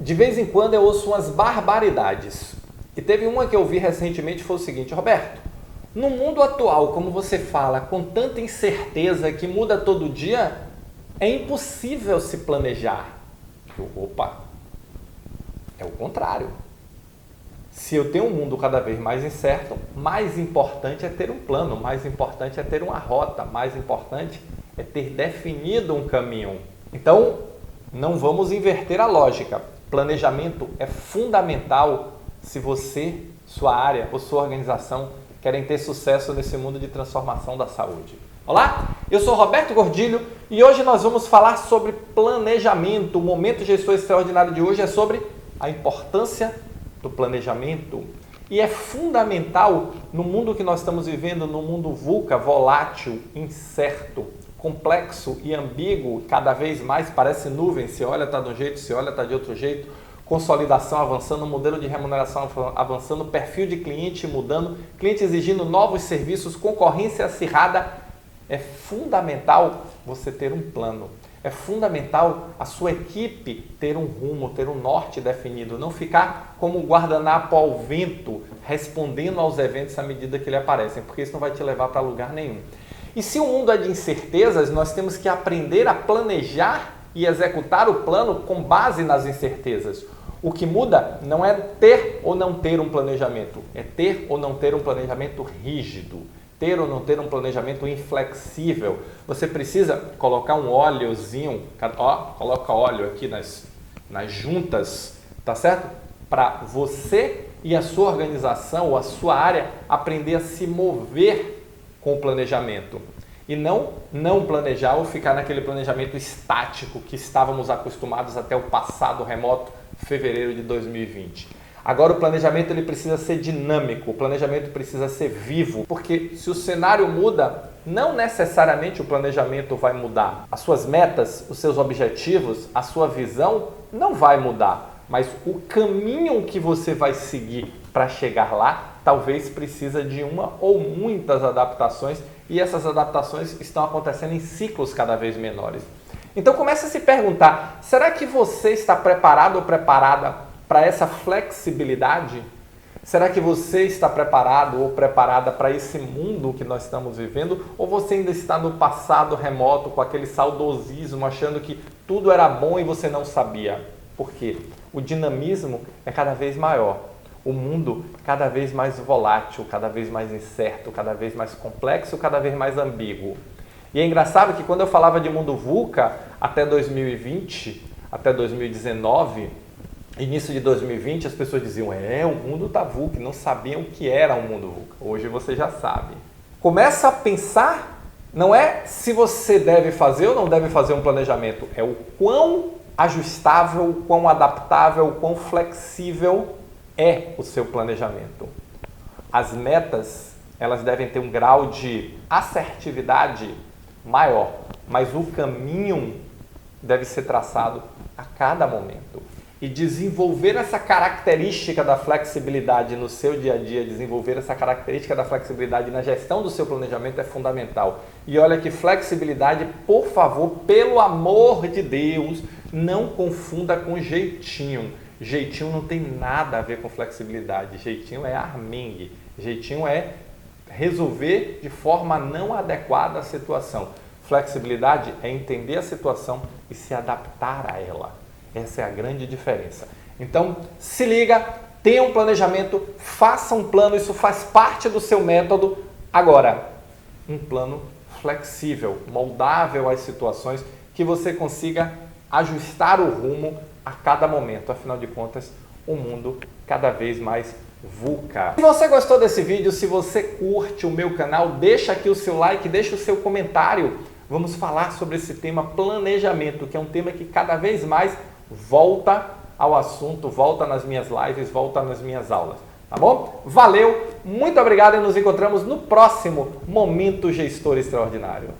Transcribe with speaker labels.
Speaker 1: De vez em quando eu ouço umas barbaridades. E teve uma que eu vi recentemente, foi o seguinte: Roberto, no mundo atual, como você fala, com tanta incerteza que muda todo dia, é impossível se planejar. Opa, é o contrário. Se eu tenho um mundo cada vez mais incerto, mais importante é ter um plano, mais importante é ter uma rota, mais importante é ter definido um caminho. Então, não vamos inverter a lógica. Planejamento é fundamental se você, sua área ou sua organização querem ter sucesso nesse mundo de transformação da saúde. Olá, eu sou Roberto Gordilho e hoje nós vamos falar sobre planejamento. O Momento Gestor Extraordinário de hoje é sobre a importância do planejamento. E é fundamental no mundo que nós estamos vivendo, no mundo VUCA, volátil, incerto, complexo e ambíguo, cada vez mais parece nuvem, se olha está de um jeito, se olha está de outro jeito, consolidação avançando, modelo de remuneração avançando, perfil de cliente mudando, cliente exigindo novos serviços, concorrência acirrada. É fundamental você ter um plano, é fundamental a sua equipe ter um rumo, ter um norte definido, não ficar como um guardanapo ao vento, respondendo aos eventos à medida que eles aparecem, porque isso não vai te levar para lugar nenhum. E se o mundo é de incertezas, nós temos que aprender a planejar e executar o plano com base nas incertezas. O que muda não é ter ou não ter um planejamento, é ter ou não ter um planejamento rígido, ter ou não ter um planejamento inflexível. Você precisa colocar um óleozinho, coloca óleo aqui nas juntas, tá certo? Para você e a sua organização ou a sua área aprender a se mover com o planejamento e não planejar ou ficar naquele planejamento estático que estávamos acostumados até o passado remoto, fevereiro de 2020. Agora o planejamento ele precisa ser dinâmico, o planejamento precisa ser vivo, porque se o cenário muda, não necessariamente o planejamento vai mudar. As suas metas, os seus objetivos, a sua visão não vai mudar, mas o caminho que você vai seguir para chegar lá talvez precisa de uma ou muitas adaptações, e essas adaptações estão acontecendo em ciclos cada vez menores. Então comece a se perguntar, será que você está preparado ou preparada para essa flexibilidade? Será que você está preparado ou preparada para esse mundo que nós estamos vivendo? Ou você ainda está no passado remoto com aquele saudosismo, achando que tudo era bom e você não sabia? Por quê? O dinamismo é cada vez maior. O mundo cada vez mais volátil, cada vez mais incerto, cada vez mais complexo, cada vez mais ambíguo. E é engraçado que quando eu falava de mundo VUCA até 2020, até 2019, início de 2020, as pessoas diziam, o mundo está VUCA, não sabiam o que era um mundo VUCA. Hoje você já sabe. Começa a pensar, não é se você deve fazer ou não deve fazer um planejamento, é o quão ajustável, o quão adaptável, o quão flexível é o seu planejamento. As metas, elas devem ter um grau de assertividade maior, mas o caminho deve ser traçado a cada momento. E desenvolver essa característica da flexibilidade no seu dia a dia, desenvolver essa característica da flexibilidade na gestão do seu planejamento é fundamental. E olha que flexibilidade, por favor, pelo amor de Deus, não confunda com jeitinho. Jeitinho não tem nada a ver com flexibilidade. Jeitinho é armengue. Jeitinho é resolver de forma não adequada a situação. Flexibilidade é entender a situação e se adaptar a ela. Essa é a grande diferença. Então, se liga, tenha um planejamento, faça um plano, isso faz parte do seu método. Agora, um plano flexível, moldável às situações, que você consiga ajustar o rumo a cada momento. Afinal de contas, o mundo cada vez mais VUCA. Se você gostou desse vídeo, se você curte o meu canal, deixa aqui o seu like, deixa o seu comentário. Vamos falar sobre esse tema planejamento, que é um tema que cada vez mais volta ao assunto, volta nas minhas lives, volta nas minhas aulas. Tá bom? Valeu, muito obrigado e nos encontramos no próximo Momento Gestor Extraordinário.